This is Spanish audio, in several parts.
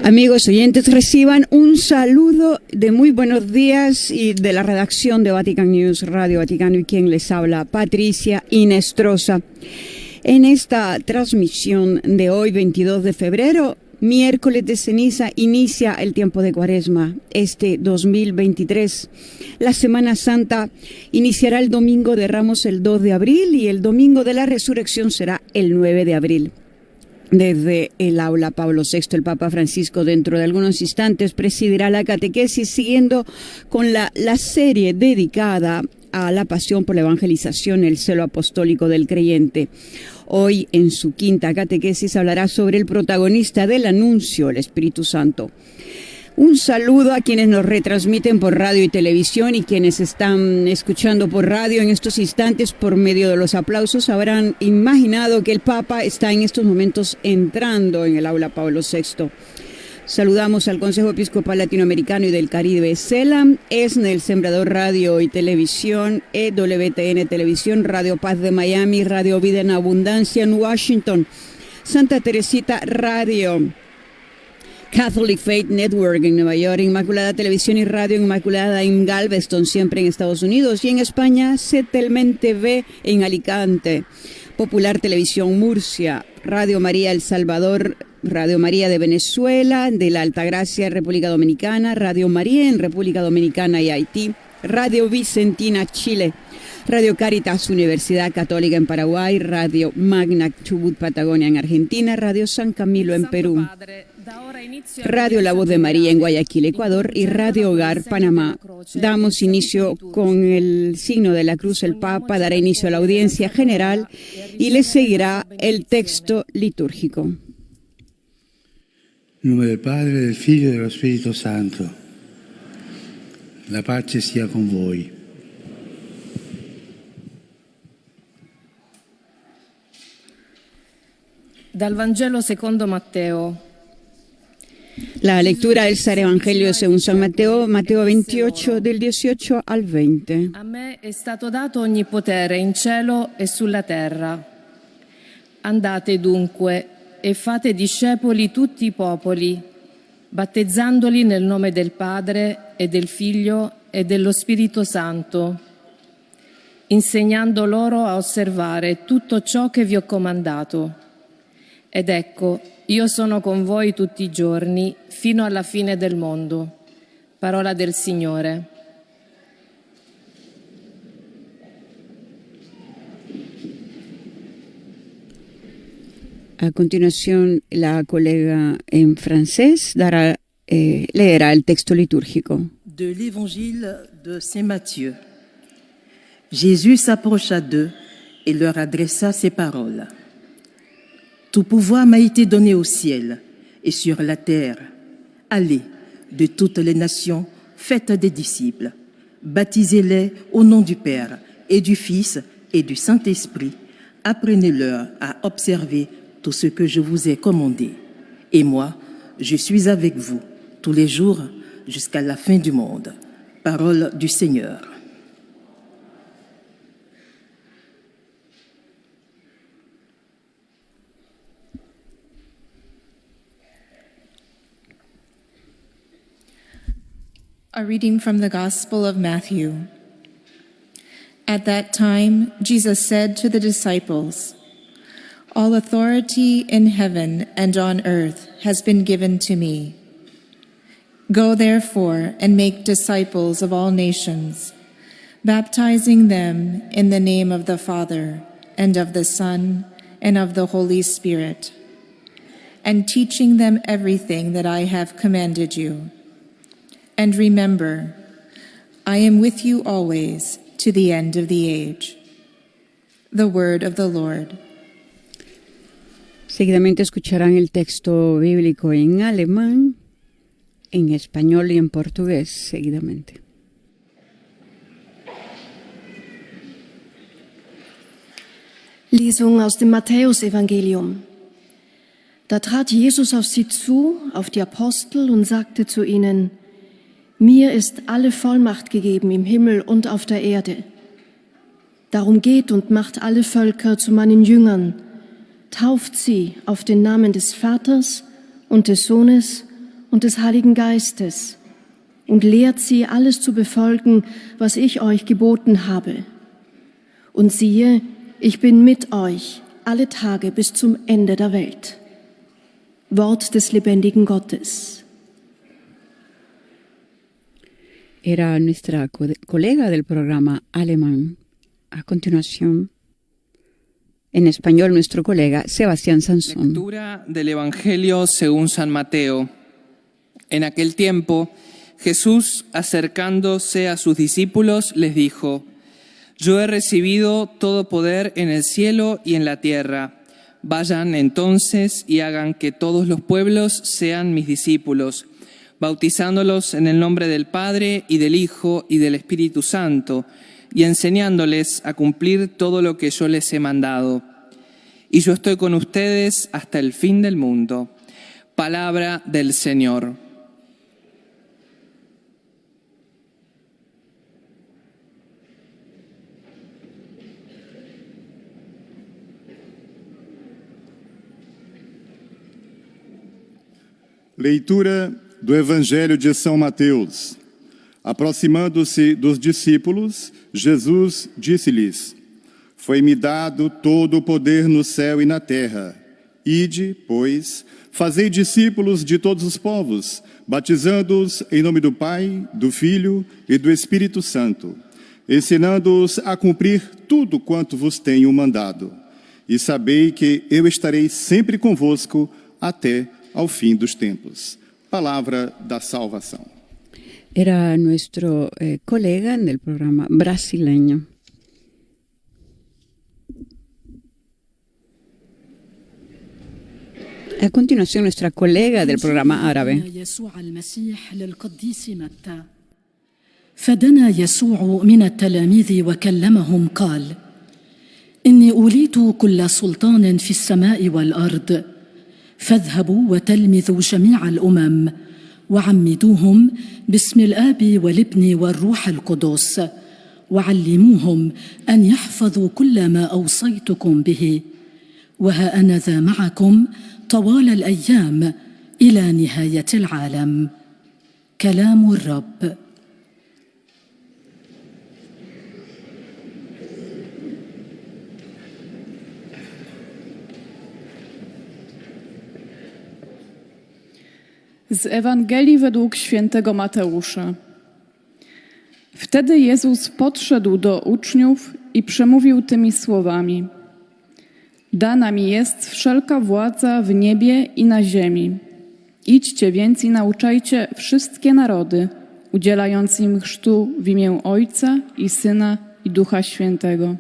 Amigos oyentes, reciban un saludo de muy buenos días y de la redacción de Vatican News, Radio Vaticano, y quien les habla, Patricia Inestrosa. En esta transmisión de hoy, 22 de febrero, miércoles de ceniza, inicia el tiempo de Cuaresma, este 2023. La Semana Santa iniciará el Domingo de Ramos el 2 de abril y el Domingo de la Resurrección será el 9 de abril. Desde el aula Pablo VI, el Papa Francisco dentro de algunos instantes presidirá la catequesis siguiendo con la serie dedicada a la pasión por la evangelización, el celo apostólico del creyente. Hoy, en su quinta catequesis, hablará sobre el protagonista del anuncio, el Espíritu Santo. Un saludo a quienes nos retransmiten por radio y televisión y quienes están escuchando por radio en estos instantes por medio de los aplausos. Habrán imaginado que el Papa está en estos momentos entrando en el aula Pablo VI. Saludamos al Consejo Episcopal Latinoamericano y del Caribe, CELAM, ESNEL, Sembrador Radio y Televisión, EWTN Televisión, Radio Paz de Miami, Radio Vida en Abundancia en Washington, Santa Teresita Radio, Catholic Faith Network en Nueva York, Inmaculada Televisión y Radio Inmaculada en Galveston, siempre en Estados Unidos, y en España, Setelmen TV en Alicante, Popular Televisión Murcia, Radio María El Salvador, Radio María de Venezuela, de la Altagracia, República Dominicana, Radio María en República Dominicana y Haití, Radio Vicentina, Chile, Radio Caritas Universidad Católica en Paraguay, Radio Magna Chubut Patagonia en Argentina, Radio San Camilo en Perú, Radio La Voz de María en Guayaquil, Ecuador, y Radio Hogar Panamá. Damos inicio con el signo de la cruz. El Papa dará inicio a la audiencia general y le seguirá el texto litúrgico. En nombre del Padre, del Figlio y dello Spirito Santo. La pace sia con voi. Dal Vangelo secondo Matteo. La lectura del Santo Evangelio según San Matteo, Matteo 28, del 18 al 20. A me è stato dato ogni potere in cielo e sulla terra. Andate dunque e fate discepoli tutti i popoli, battezzandoli nel nome del Padre e del Figlio e dello Spirito Santo, insegnando loro a osservare tutto ciò che vi ho comandato. Ed ecco, io sono con voi tutti i giorni, fino alla fine del mondo. Parola del Signore. A continuación, la colega en francés leerá el texto litúrgico. De l'Évangile de Saint Matthieu. Jésus s'approcha d'eux et leur adressa ces paroles. Tout pouvoir m'a été donné au ciel et sur la terre. Allez, de toutes les nations, faites des disciples. Baptisez-les au nom du Père et du Fils et du Saint-Esprit. Apprenez-leur à observer tout ce que je vous ai commandé. Et moi, je suis avec vous tous les jours jusqu'à la fin du monde. Parole du Seigneur. A reading from the Gospel of Matthew. At that time, Jesus said to the disciples, "All authority in heaven and on earth has been given to me. Go therefore and make disciples of all nations, baptizing them in the name of the Father and of the Son and of the Holy Spirit, and teaching them everything that I have commanded you. And remember, I am with you always to the end of the age." The word of the Lord. Seguidamente escucharán el texto bíblico en alemán, en español y en portugués, seguidamente. Lesung aus dem Matthäusevangelium. Da trat Jesus auf sie zu, auf die Apostel, und sagte zu ihnen: Mir ist alle Vollmacht gegeben im Himmel und auf der Erde. Darum geht und macht alle Völker zu meinen Jüngern, tauft sie auf den Namen des Vaters und des Sohnes und des Heiligen Geistes und lehrt sie, alles zu befolgen, was ich euch geboten habe. Und siehe, ich bin mit euch alle Tage bis zum Ende der Welt. Wort des lebendigen Gottes. Era nuestra colega del programa alemán. A continuación, en español, nuestro colega Sebastián Sansón. Lectura del Evangelio según San Mateo. En aquel tiempo, Jesús, acercándose a sus discípulos, les dijo: Yo he recibido todo poder en el cielo y en la tierra. Vayan entonces y hagan que todos los pueblos sean mis discípulos, bautizándolos en el nombre del Padre y del Hijo y del Espíritu Santo, y enseñándoles a cumplir todo lo que yo les he mandado. Y yo estoy con ustedes hasta el fin del mundo. Palabra del Señor. Leitura do Evangelho de São Mateus. Aproximando-se dos discípulos, Jesus disse-lhes: Foi-me dado todo o poder no céu e na terra. Ide, pois, fazei discípulos de todos os povos, batizando-os em nome do Pai, do Filho e do Espírito Santo, ensinando-os a cumprir tudo quanto vos tenho mandado. E sabei que eu estarei sempre convosco até ao fim dos tempos. Palavra da salvação. Era nuestro colega en el programa brasileño. A continuación, nuestra colega del programa árabe. فدنا يسوع من التلاميذ وكلمهم قال: إني أوليت كل سلطان في السماء والأرض، فاذهبوا وتلمذوا جميع الأمم وعمدوهم باسم الآب والابن والروح القدس، وعلموهم أن يحفظوا كل ما أوصيتكم به، وها أنا ذا معكم طوال الأيام إلى نهاية العالم. كلام الرب. Z Ewangelii według świętego Mateusza. Wtedy Jezus podszedł do uczniów i przemówił tymi słowami: Dana mi jest wszelka władza w niebie i na ziemi. Idźcie więc i nauczajcie wszystkie narody, udzielając im chrztu w imię Ojca i Syna i Ducha Świętego.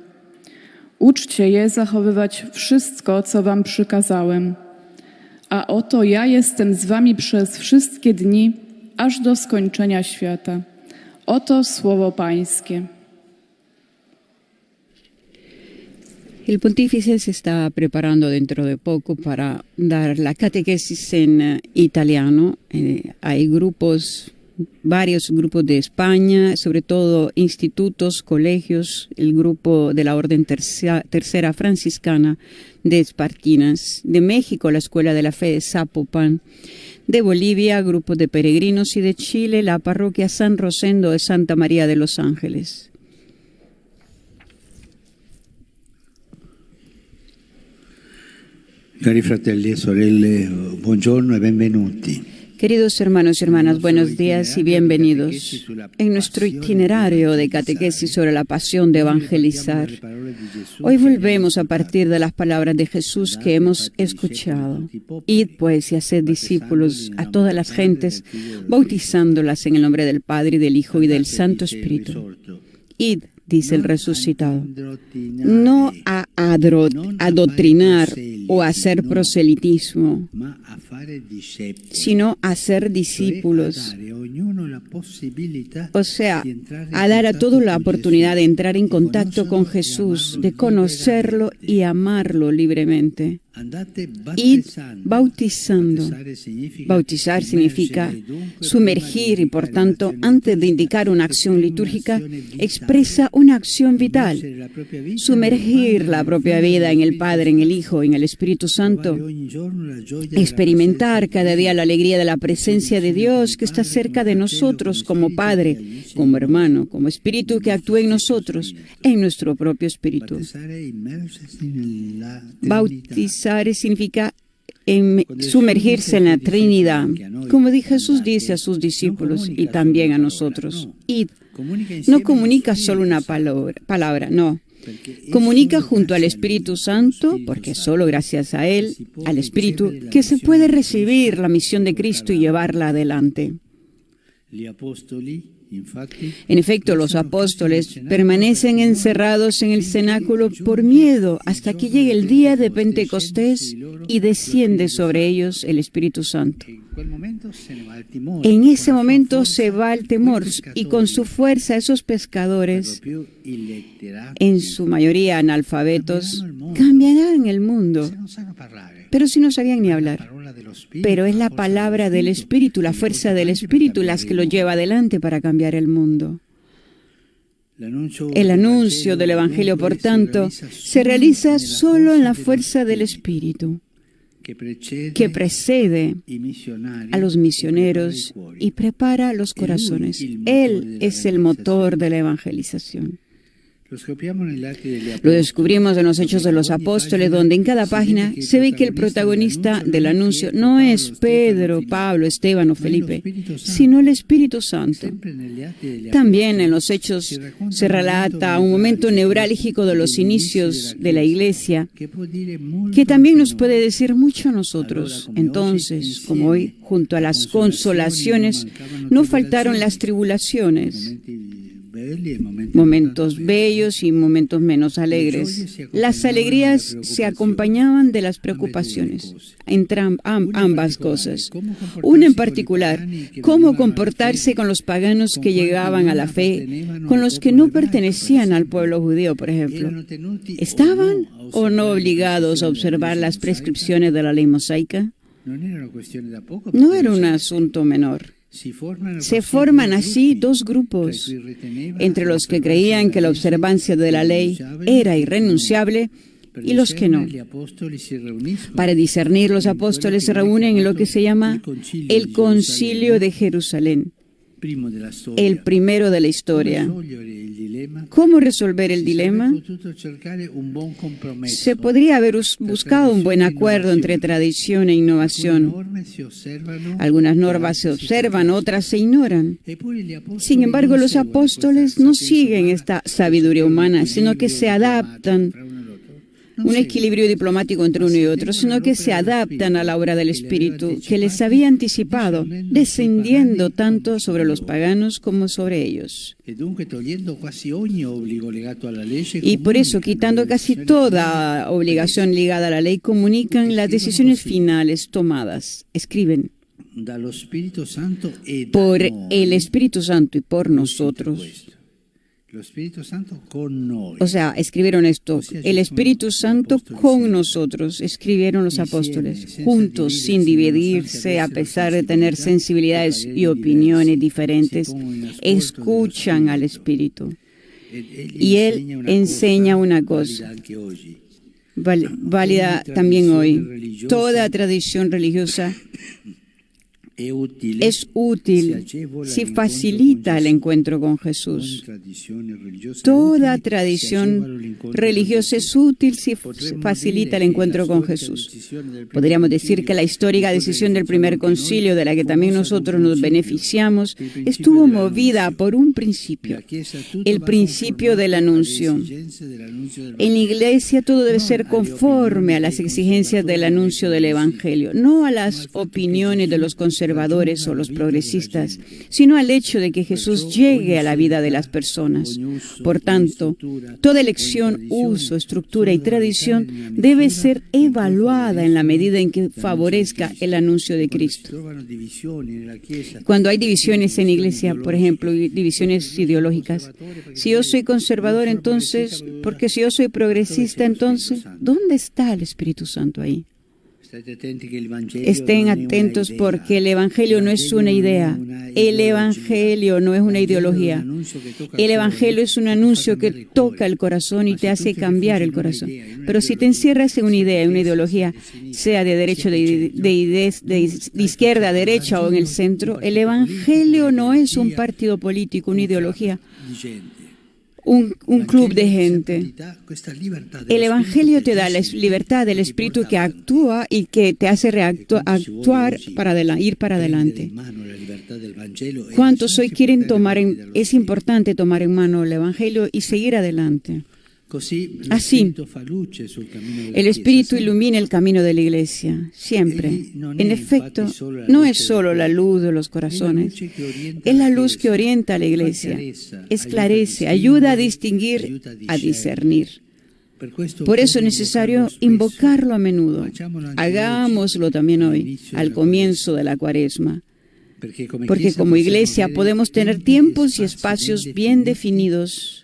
Uczcie je zachowywać wszystko, co wam przykazałem. A oto ja jestem z wami przez wszystkie dni, aż do skończenia świata. Oto słowo Pańskie. El pontífice se está preparando dentro de poco para dar la catequesis en italiano. Hay varios grupos de España, sobre todo institutos, colegios, el grupo de la Orden Tercera Franciscana de Espartinas, de México, la Escuela de la Fe de Zapopan, de Bolivia, grupos de peregrinos, y de Chile, la Parroquia San Rosendo de Santa María de los Ángeles. Cari fratelli e sorelle, buongiorno e benvenuti. Queridos hermanos y hermanas, buenos días y bienvenidos. En nuestro itinerario de catequesis sobre la pasión de evangelizar, hoy volvemos a partir de las palabras de Jesús que hemos escuchado. Id pues y haced discípulos a todas las gentes, bautizándolas en el nombre del Padre, y del Hijo y del Santo Espíritu. Id, dice el resucitado, no a adoctrinar o a hacer proselitismo, sino a ser discípulos. O sea, a dar a todos la oportunidad de entrar en contacto con Jesús, de conocerlo y amarlo libremente. Id bautizando. Bautizar significa sumergir y, por tanto, antes de indicar una acción litúrgica, expresa una acción vital. Sumergir la propia vida en el Padre, en el Hijo, en el Espíritu Santo. Experimentar cada día la alegría de la presencia de Dios que está cerca de nosotros como Padre, como hermano, como Espíritu que actúa en nosotros, en nuestro propio Espíritu. Bautizar significa sumergirse en la Trinidad, como Jesús dice a sus discípulos y también a nosotros. Id no comunica solo una palabra, no. Comunica junto al Espíritu Santo, porque solo gracias a Él, al Espíritu, que se puede recibir la misión de Cristo y llevarla adelante. En efecto, los apóstoles permanecen encerrados en el cenáculo por miedo hasta que llegue el día de Pentecostés y desciende sobre ellos el Espíritu Santo. En ese momento se va el temor y con su fuerza esos pescadores, en su mayoría analfabetos, cambiarán el mundo. Pero si no sabían ni hablar. Pero es la palabra del Espíritu, la fuerza del Espíritu, las que lo lleva adelante para cambiar el mundo. El anuncio del Evangelio, por tanto, se realiza solo en la fuerza del Espíritu, que precede a los misioneros y prepara los corazones. Él es el motor de la evangelización. Lo descubrimos en los Hechos de los Apóstoles, donde en cada página se ve que el protagonista del anuncio no es Pedro, Pablo, Esteban o Felipe, sino el Espíritu Santo. También en los Hechos se relata un momento neurálgico de los inicios de la Iglesia, que también nos puede decir mucho a nosotros. Entonces, como hoy, junto a las consolaciones, no faltaron las tribulaciones, momentos bellos y momentos menos alegres. Las alegrías se acompañaban de las preocupaciones, entre ambas cosas. Una en particular, cómo comportarse con los paganos que llegaban a la fe, con los que no pertenecían al pueblo judío, por ejemplo. ¿Estaban o no obligados a observar las prescripciones de la ley mosaica? No era un asunto menor. Se forman así dos grupos, entre los que creían que la observancia de la ley era irrenunciable y los que no. Para discernir, los apóstoles se reúnen en lo que se llama el Concilio de Jerusalén, el primero de la historia. ¿Cómo resolver el dilema? Se podría haber buscado un buen acuerdo entre tradición e innovación. Algunas normas se observan, otras se ignoran. Sin embargo, los apóstoles no siguen esta sabiduría humana, sino que se adaptan. Un equilibrio diplomático entre uno y otro, sino que se adaptan a la obra del Espíritu que les había anticipado, descendiendo tanto sobre los paganos como sobre ellos. Y por eso, quitando casi toda obligación ligada a la ley, comunican las decisiones finales tomadas. Escriben por el Espíritu Santo y por nosotros. O sea, escribieron esto, el Espíritu Santo con nosotros, escribieron los apóstoles, juntos, sin dividirse, a pesar de tener sensibilidades y opiniones diferentes, escuchan al Espíritu. Y Él enseña una cosa, válida también hoy, toda tradición religiosa es útil si facilita el encuentro con Jesús. Toda tradición religiosa es útil si facilita el encuentro con Jesús. Podríamos decir que la histórica decisión del primer concilio, de la que también nosotros nos beneficiamos, estuvo movida por un principio, el principio del anuncio. En la Iglesia todo debe ser conforme a las exigencias del anuncio del Evangelio, no a las opiniones de los conservadores conservadores o los progresistas, sino al hecho de que Jesús llegue a la vida de las personas. Por tanto, toda elección, uso, estructura y tradición debe ser evaluada en la medida en que favorezca el anuncio de Cristo. Cuando hay divisiones en la iglesia, por ejemplo, divisiones ideológicas, si yo soy conservador, entonces, porque si yo soy progresista, entonces, ¿dónde está el Espíritu Santo ahí? Estén atentos porque el Evangelio no es una idea, el Evangelio no es una ideología. El Evangelio es un anuncio que toca el corazón y te hace cambiar el corazón. Pero si te encierras en una idea, en una ideología, sea de derecho, de izquierda a derecha o en el centro, el Evangelio no es un partido político, una ideología, un club de gente. El Evangelio te da la libertad del Espíritu que actúa y que te hace actuar ir para adelante. ¿Cuántos hoy quieren es importante tomar en mano el Evangelio y seguir adelante? Así, el Espíritu ilumina el camino de la Iglesia, siempre. En efecto, no es solo la luz de los corazones, es la luz que orienta a la Iglesia, esclarece, ayuda a distinguir, a discernir. Por eso es necesario invocarlo a menudo. Hagámoslo también hoy, al comienzo de la Cuaresma. Porque como Iglesia podemos tener tiempos y espacios bien definidos,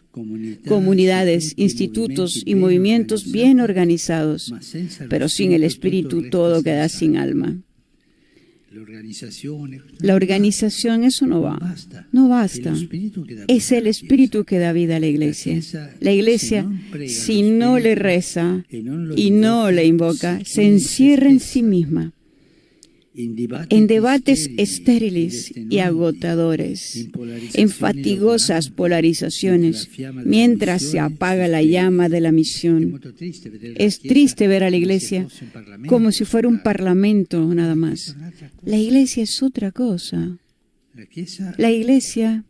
comunidades, institutos y movimientos bien organizados, pero sin el Espíritu todo queda sin alma. La organización, eso no basta. Es el Espíritu que da vida a la Iglesia. La Iglesia, si no le reza y no le invoca, se encierra en sí misma, en debates estériles y agotadores, en fatigosas polarizaciones, mientras se apaga la llama de la misión. Es triste ver a la Iglesia como si fuera un parlamento nada más. La Iglesia es otra cosa. La Iglesia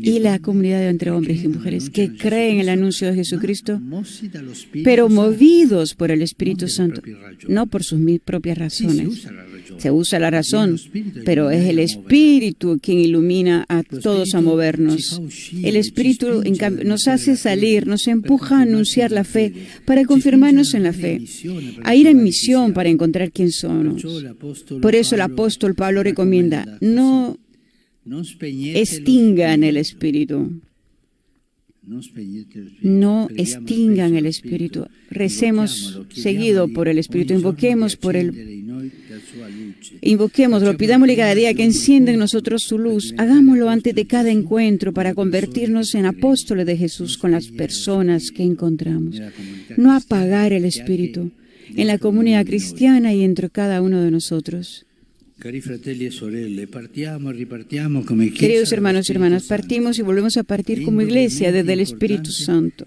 y la comunidad entre hombres y mujeres que creen en el anuncio de Jesucristo, pero movidos por el Espíritu Santo, no por sus propias razones. Se usa la razón, pero es el Espíritu quien ilumina a todos a movernos. El Espíritu, en cambio, nos hace salir, nos empuja a anunciar la fe, para confirmarnos en la fe, a ir en misión para encontrar quién somos. Por eso el apóstol Pablo recomienda, no extingan el Espíritu. No extingan el Espíritu. Recemos seguido por el Espíritu. Invoquémoslo, pidámosle cada día que encienda en nosotros su luz. Hagámoslo antes de cada encuentro para convertirnos en apóstoles de Jesús con las personas que encontramos. No apagar el Espíritu en la comunidad cristiana y entre cada uno de nosotros. Queridos hermanos y hermanas, partimos y volvemos a partir como iglesia desde el Espíritu Santo.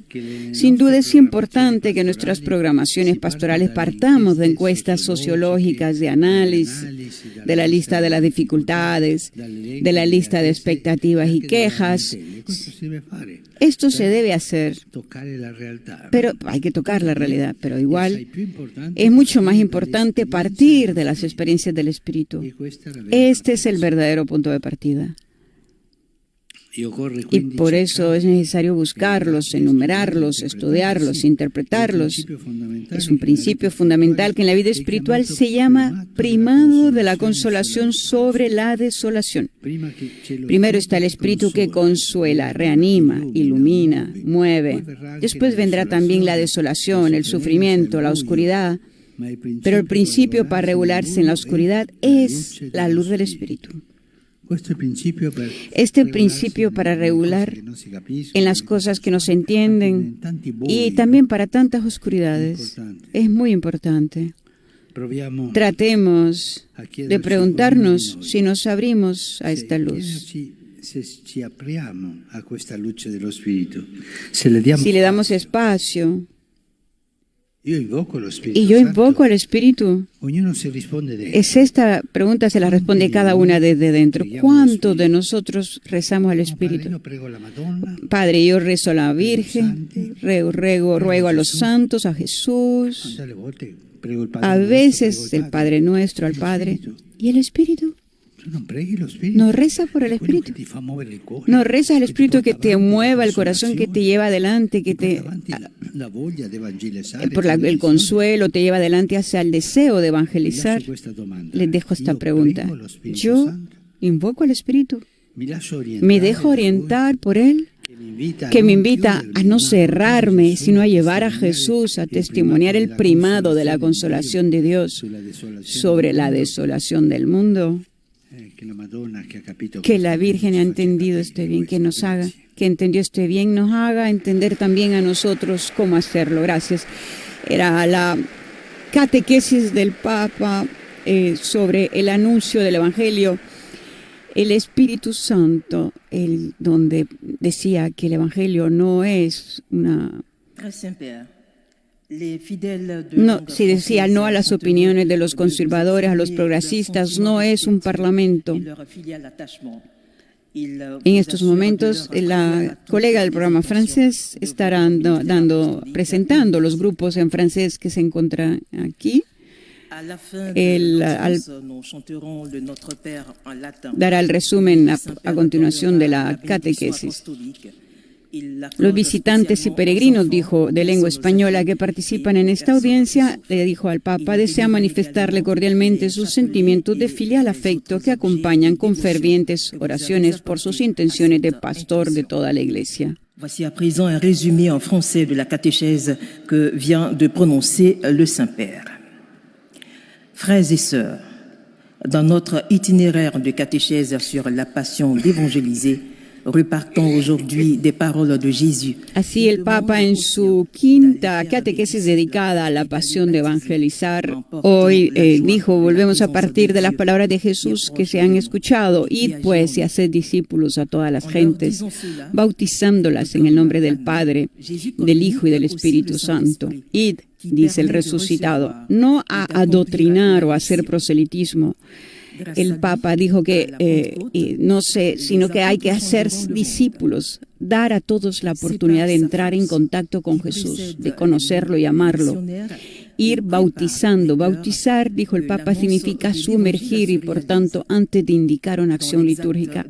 Sin duda es importante que nuestras programaciones pastorales partamos de encuestas sociológicas, de análisis, de la lista de las dificultades, de la lista de expectativas y quejas. Esto se debe hacer, pero hay que tocar la realidad, pero igual es mucho más importante partir de las experiencias del Espíritu. Este es el verdadero punto de partida. Y por eso es necesario buscarlos, enumerarlos, estudiarlos, interpretarlos. Es un principio fundamental que en la vida espiritual se llama primado de la consolación sobre la desolación. Primero está el Espíritu que consuela, reanima, ilumina, mueve. Después vendrá también la desolación, el sufrimiento, la oscuridad. Pero el principio para regularse en la oscuridad es la luz del Espíritu. Este principio para regular en las cosas que no se entienden y también para tantas oscuridades es muy importante. Tratemos de preguntarnos si nos abrimos a esta luz. Si le damos espacio. Y yo invoco al Espíritu. Esta pregunta se la responde cada una desde dentro. ¿Cuántos de nosotros rezamos al Espíritu? Padre, yo rezo a la Virgen, ruego a los santos, a Jesús. A veces el Padre Nuestro al Padre y el Espíritu. No reza por el Espíritu. No reza al Espíritu que te mueva el corazón, que te lleva adelante, que te por el consuelo te lleva adelante hacia el deseo de evangelizar. Les dejo esta pregunta. Yo invoco al Espíritu. Me dejo orientar por Él, que me invita a no cerrarme, sino a llevar a Jesús, a testimoniar el primado de la consolación de Dios sobre la desolación del mundo. Que la Virgen ha entendido este bien, que nos haga, que entendió este bien, nos haga entender también a nosotros cómo hacerlo. Gracias. Era la catequesis del Papa sobre el anuncio del Evangelio. El Espíritu Santo, donde decía que el Evangelio no es una... No, si decía no a las opiniones de los conservadores, a los progresistas, no es un parlamento. En estos momentos, la colega del programa francés estará presentando los grupos en francés que se encuentran aquí. Dará el resumen a continuación de la catequesis. Los visitantes y peregrinos, dijo, de lengua española que participan en esta audiencia, le dijo al Papa, desea manifestarle cordialmente sus sentimientos de filial afecto que acompañan con fervientes oraciones por sus intenciones de pastor de toda la Iglesia. Voici à présent un résumé en français de la catéchèse que vient de prononcer le Saint-Père. Frères et sœurs, dans notre itinéraire de catéchèse sur la passion d'évangéliser, repartons aujourd'hui des paroles de Jésus. Así el Papa en su quinta catequesis dedicada a la pasión de evangelizar, hoy dijo, volvemos a partir de las palabras de Jesús que se han escuchado, id pues y haced discípulos a todas las gentes, bautizándolas en el nombre del Padre, del Hijo y del Espíritu Santo. Id, dice el resucitado, no a adoctrinar o a hacer proselitismo. El Papa dijo que sino que hay que hacer discípulos, dar a todos la oportunidad de entrar en contacto con Jesús, de conocerlo y amarlo. Ir bautizando. Bautizar, dijo el Papa, significa sumergir y, por tanto, antes de indicar una acción litúrgica,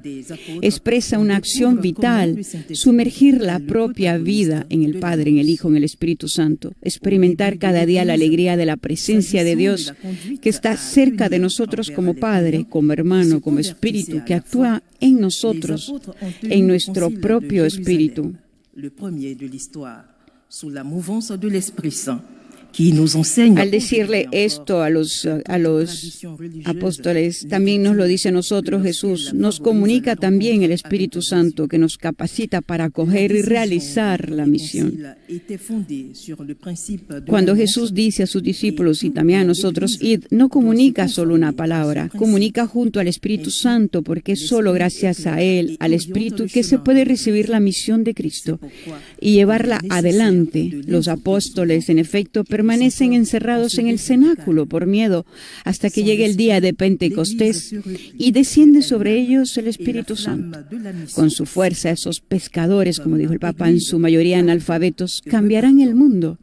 expresa una acción vital, sumergir la propia vida en el Padre, en el Hijo, en el Espíritu Santo, experimentar cada día la alegría de la presencia de Dios que está cerca de nosotros como Padre, como hermano, como Espíritu, que actúa en nosotros, en nuestro propio espíritu. Al decirle esto a los apóstoles, también nos lo dice a nosotros Jesús. Nos comunica también el Espíritu Santo que nos capacita para acoger y realizar la misión. Cuando Jesús dice a sus discípulos y también a nosotros, id, no comunica solo una palabra, comunica junto al Espíritu Santo, porque es solo gracias a Él, al Espíritu, que se puede recibir la misión de Cristo y llevarla adelante. Los apóstoles, en efecto, permanecen encerrados en el cenáculo por miedo hasta que llegue el día de Pentecostés y desciende sobre ellos el Espíritu Santo. Con su fuerza, esos pescadores, como dijo el Papa, en su mayoría analfabetos, cambiarán el mundo.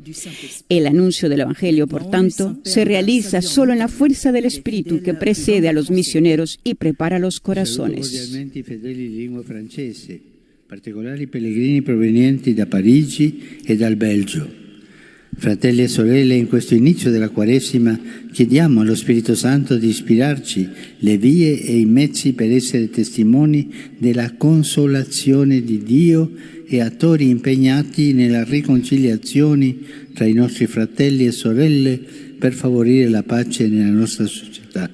El anuncio del Evangelio, por tanto, se realiza solo en la fuerza del Espíritu que precede a los misioneros y prepara los corazones. Particolari pellegrini provenienti da Parigi e dal Belgio. Fratelli e sorelle, in questo inizio della Quaresima chiediamo allo Spirito Santo di ispirarci le vie e i mezzi per essere testimoni della consolazione di Dio e attori impegnati nella riconciliazione tra i nostri fratelli e sorelle per favorire la pace nella nostra società.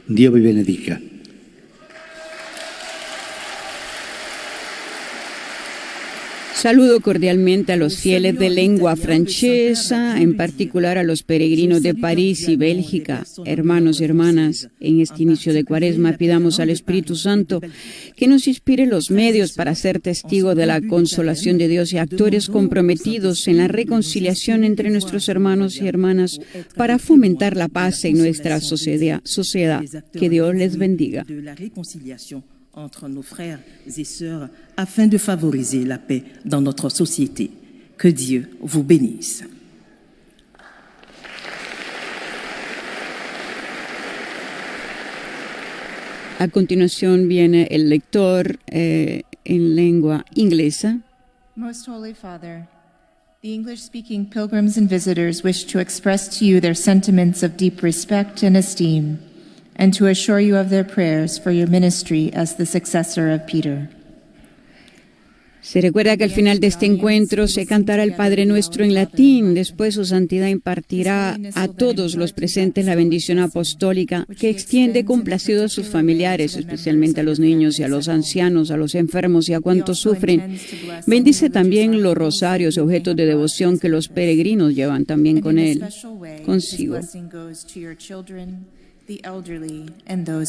Dio vi benedica. Saludo cordialmente a los fieles de lengua francesa, en particular a los peregrinos de París y Bélgica. Hermanos y hermanas, en este inicio de Cuaresma pidamos al Espíritu Santo que nos inspire los medios para ser testigos de la consolación de Dios y actores comprometidos en la reconciliación entre nuestros hermanos y hermanas para fomentar la paz en nuestra sociedad. Que Dios les bendiga. Entre nos frères et sœurs afin de favoriser la paix dans notre société. Que Dieu vous bénisse. A continuación viene el lector en lengua inglesa. Most Holy Father, the English-speaking pilgrims and visitors wish to express to you their sentiments of deep respect and esteem, and to assure you of their prayers for your ministry as the successor of Peter. Se recuerda que al final de este encuentro se cantará el Padre Nuestro en latín. Después su santidad impartirá a todos los presentes la bendición apostólica que extiende complacido a sus familiares, especialmente a los niños y a los ancianos, a los enfermos y a cuantos sufren. Bendice también los rosarios y objetos de devoción que los peregrinos llevan también con él, consigo.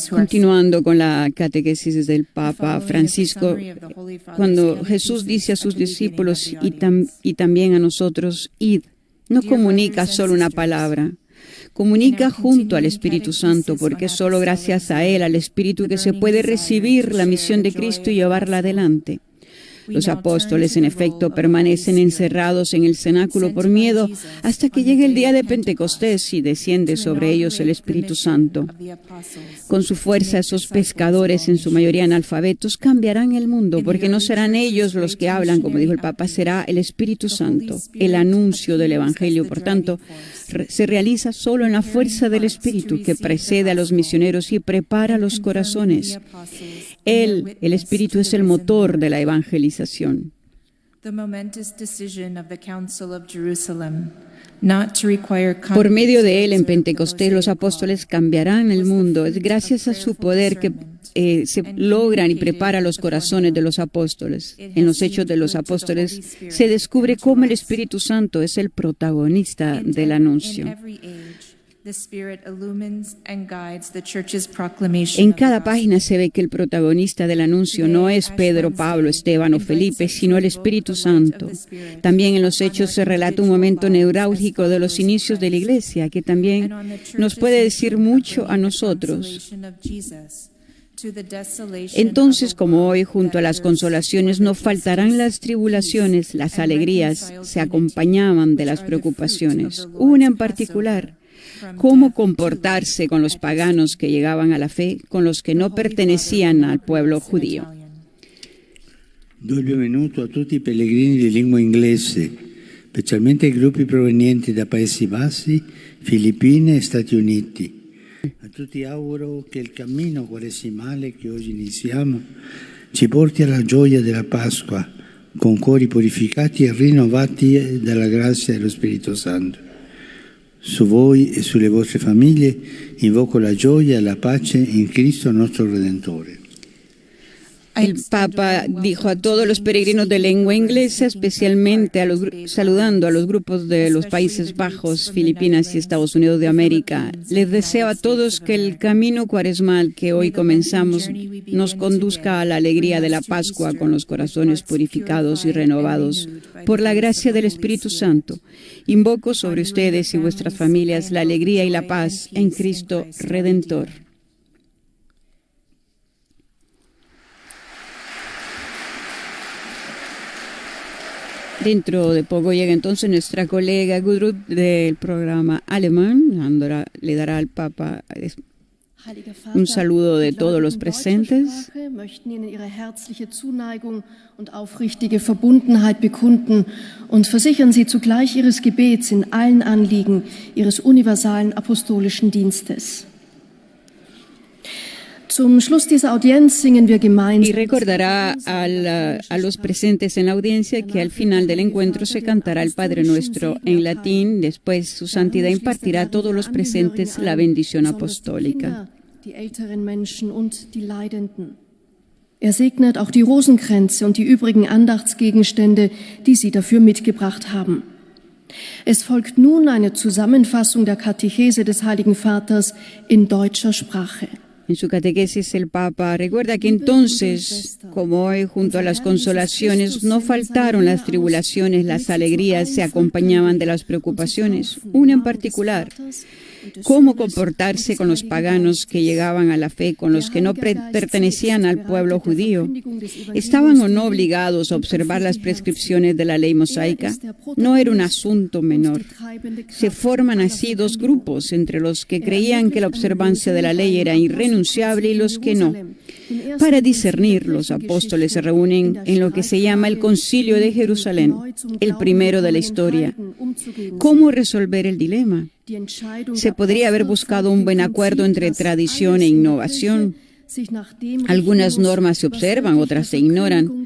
Continuando con la catequesis del Papa Francisco, cuando Jesús dice a sus discípulos y también a nosotros, id, no comunica solo una palabra, comunica junto al Espíritu Santo, porque es solo gracias a Él, al Espíritu, que se puede recibir la misión de Cristo y llevarla adelante. Los apóstoles, en efecto, permanecen encerrados en el cenáculo por miedo hasta que llegue el día de Pentecostés y desciende sobre ellos el Espíritu Santo. Con su fuerza, esos pescadores, en su mayoría analfabetos, cambiarán el mundo, porque no serán ellos los que hablan, como dijo el Papa, será el Espíritu Santo. El anuncio del Evangelio, por tanto, se realiza solo en la fuerza del Espíritu, que precede a los misioneros y prepara los corazones. Él, el Espíritu, es el motor de la evangelización. Por medio de él, en Pentecostés, los apóstoles cambiarán el mundo. Es gracias a su poder que se logran y prepara los corazones de los apóstoles. En los Hechos de los Apóstoles se descubre cómo el Espíritu Santo es el protagonista del anuncio. En cada página se ve que el protagonista del anuncio no es Pedro, Pablo, Esteban o Felipe, sino el Espíritu Santo. También en los Hechos se relata un momento neurálgico de los inicios de la Iglesia, que también nos puede decir mucho a nosotros. Entonces, como hoy, junto a las consolaciones, no faltarán las tribulaciones, las alegrías se acompañaban de las preocupaciones. Una en particular: cómo comportarse con los paganos que llegaban a la fe, con los que no pertenecían al pueblo judío. Do il benvenuto a tutti i pellegrini di lingua inglese, specialmente ai gruppi provenienti da Paesi Bassi, Filippine e Stati Uniti. A tutti auguro che il cammino quaresimale che oggi iniziamo ci porti alla gioia della Pasqua, con cuori purificati e rinnovati dalla grazia dello Spirito Santo. Su voi e sulle vostre famiglie invoco la gioia e la pace in Cristo nostro Redentore. El Papa dijo a todos los peregrinos de lengua inglesa, especialmente saludando a los grupos de los Países Bajos, Filipinas y Estados Unidos de América, les deseo a todos que el camino cuaresmal que hoy comenzamos nos conduzca a la alegría de la Pascua con los corazones purificados y renovados por la gracia del Espíritu Santo. Invoco sobre ustedes y vuestras familias la alegría y la paz en Cristo Redentor. Dentro de poco llega entonces nuestra colega Gudrun del programa alemán. Le dará al Papa un saludo de todos los presentes. Möchten Ihnen ihre herzliche Zuneigung und aufrichtige Verbundenheit bekunden und versichern Sie zugleich Ihres Gebets in allen Anliegen Ihres universalen apostolischen Dienstes. Zum Schluss dieser Audienz singen wir gemeinsam. Y recordará a los presentes en la audiencia que al final del encuentro se cantará el Padre Nuestro en latín. Después su santidad impartirá a todos los presentes la bendición apostólica. Die älteren Menschen und die Leidenden. Segnet auch die Rosenkränze und die übrigen Andachtsgegenstände, die Sie dafür mitgebracht haben. Es folgt nun eine Zusammenfassung der Katechese des Heiligen Vaters in deutscher Sprache. En su catequesis el Papa recuerda que entonces, como hoy, junto a las consolaciones, no faltaron las tribulaciones, las alegrías se acompañaban de las preocupaciones. Una en particular: cómo comportarse con los paganos que llegaban a la fe, con los que no pertenecían al pueblo judío. ¿Estaban o no obligados a observar las prescripciones de la ley mosaica? No era un asunto menor. Se forman así dos grupos, entre los que creían que la observancia de la ley era irrenunciable y los que no. Para discernir, los apóstoles se reúnen en lo que se llama el Concilio de Jerusalén, el primero de la historia. ¿Cómo resolver el dilema? Se podría haber buscado un buen acuerdo entre tradición e innovación. Algunas normas se observan, otras se ignoran.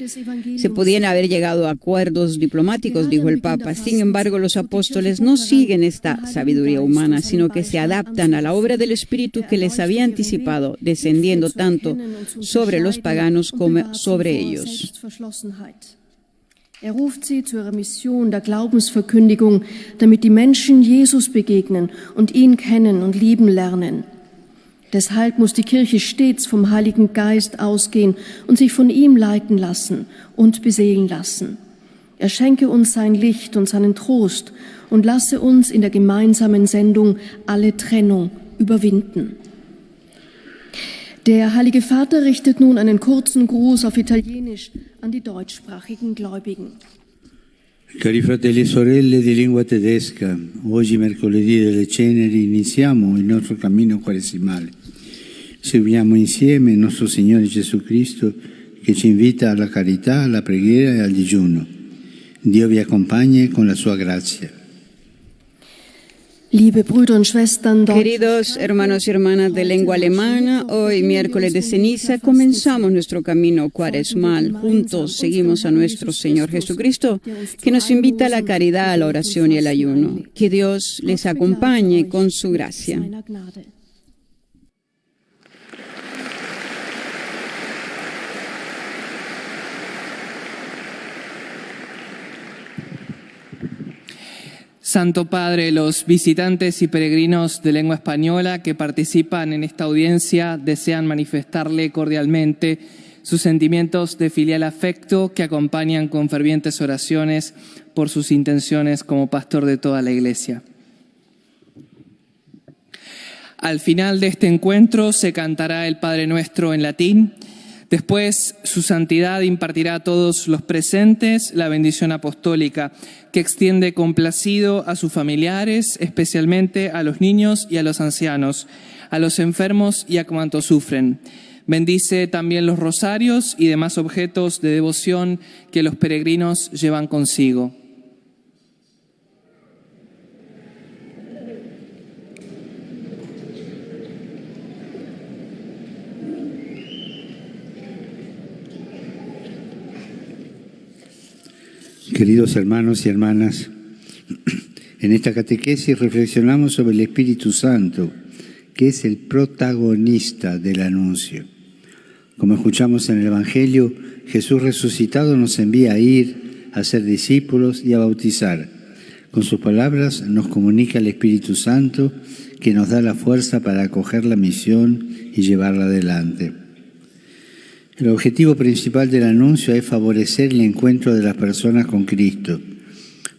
Se podían haber llegado a acuerdos diplomáticos, dijo el Papa. Sin embargo, los apóstoles no siguen esta sabiduría humana, sino que se adaptan a la obra del Espíritu que les había anticipado, descendiendo tanto sobre los paganos como sobre ellos. Ruft sie zu ihrer Mission der Glaubensverkündigung, damit die Menschen Jesus begegnen und ihn kennen und lieben lernen. Deshalb muss die Kirche stets vom Heiligen Geist ausgehen und sich von ihm leiten lassen und beseelen lassen. Er schenke uns sein Licht und seinen Trost und lasse uns in der gemeinsamen Sendung alle Trennung überwinden. Der Heilige Vater richtet nun einen kurzen Gruß auf Italienisch an die deutschsprachigen Gläubigen. Cari fratelli e sorelle di lingua tedesca, oggi mercoledì delle Ceneri iniziamo il nostro cammino quaresimale. Seguiamo insieme il nostro Signore Gesù Cristo che ci invita alla carità, alla preghiera e al digiuno. Dio vi accompagni con la sua grazia. Queridos hermanos y hermanas de lengua alemana, hoy miércoles de ceniza comenzamos nuestro camino cuaresmal. Juntos seguimos a nuestro Señor Jesucristo, que nos invita a la caridad, a la oración y el ayuno. Que Dios les acompañe con su gracia. Santo Padre, los visitantes y peregrinos de lengua española que participan en esta audiencia desean manifestarle cordialmente sus sentimientos de filial afecto que acompañan con fervientes oraciones por sus intenciones como pastor de toda la Iglesia. Al final de este encuentro se cantará el Padre Nuestro en latín. Después, su santidad impartirá a todos los presentes la bendición apostólica, que extiende complacido a sus familiares, especialmente a los niños y a los ancianos, a los enfermos y a cuantos sufren. Bendice también los rosarios y demás objetos de devoción que los peregrinos llevan consigo. Queridos hermanos y hermanas, en esta catequesis reflexionamos sobre el Espíritu Santo, que es el protagonista del anuncio. Como escuchamos en el Evangelio, Jesús resucitado nos envía a ir, a ser discípulos y a bautizar. Con sus palabras nos comunica el Espíritu Santo, que nos da la fuerza para acoger la misión y llevarla adelante. El objetivo principal del anuncio es favorecer el encuentro de las personas con Cristo.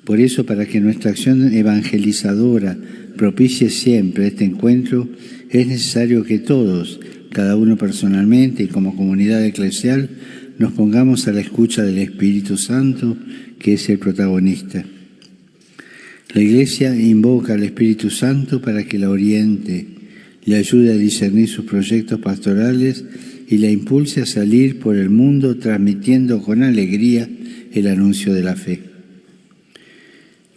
Por eso, para que nuestra acción evangelizadora propicie siempre este encuentro, es necesario que todos, cada uno personalmente y como comunidad eclesial, nos pongamos a la escucha del Espíritu Santo, que es el protagonista. La Iglesia invoca al Espíritu Santo para que la oriente, le ayude a discernir sus proyectos pastorales y la impulse a salir por el mundo transmitiendo con alegría el anuncio de la fe.